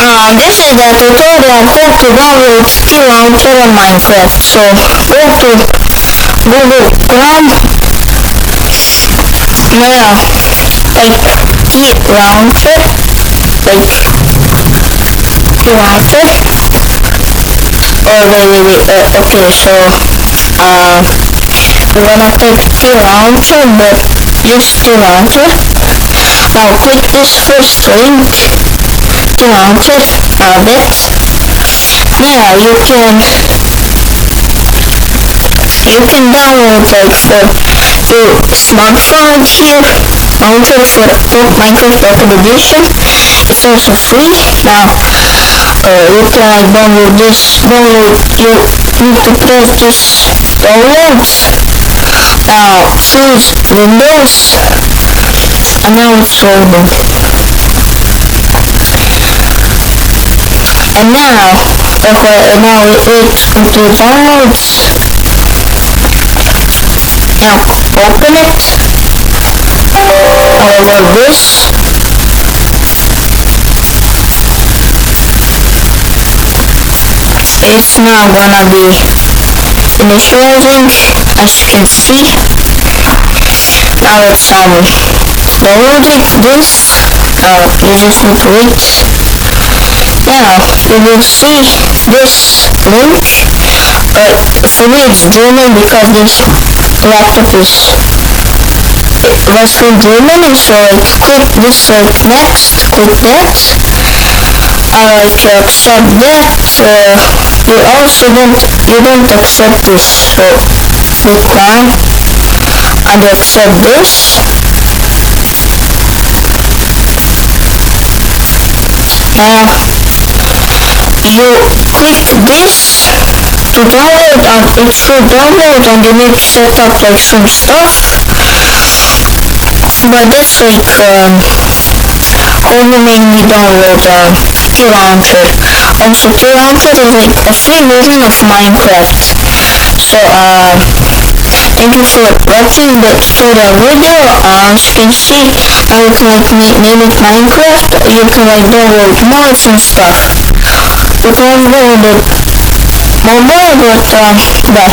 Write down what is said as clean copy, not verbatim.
This is the tutorial how to download tlauncher on Minecraft. So go to Google Chrome, now like tlauncher, okay, so we're gonna type tlauncher, but just tlauncher. Now click this first link, tlauncher, bits. Now you can download like for your smartphone here, launcher for Minecraft Open Edition. It's also free. Now you can like download this. You need to press this downloads. Now choose Windows, and now it's loading. And now it's complete downloads. Now open it. Download this. It's now gonna be initializing, as you can see. Now it's downloaded this. You just need to wait. Now you will see this link. For me it's German because this laptop was from Germany, so click this next, click that. Accept that. You also don't accept this, so click down and accept this. You click this to download, and it should download, and you need to set up like some stuff. But that's like how you mainly download tlauncher. Also tlauncher is like a free version of Minecraft. So thank you for watching the tutorial video. As you can see, now you can like name it Minecraft. You can like download mods and stuff. You can download more, but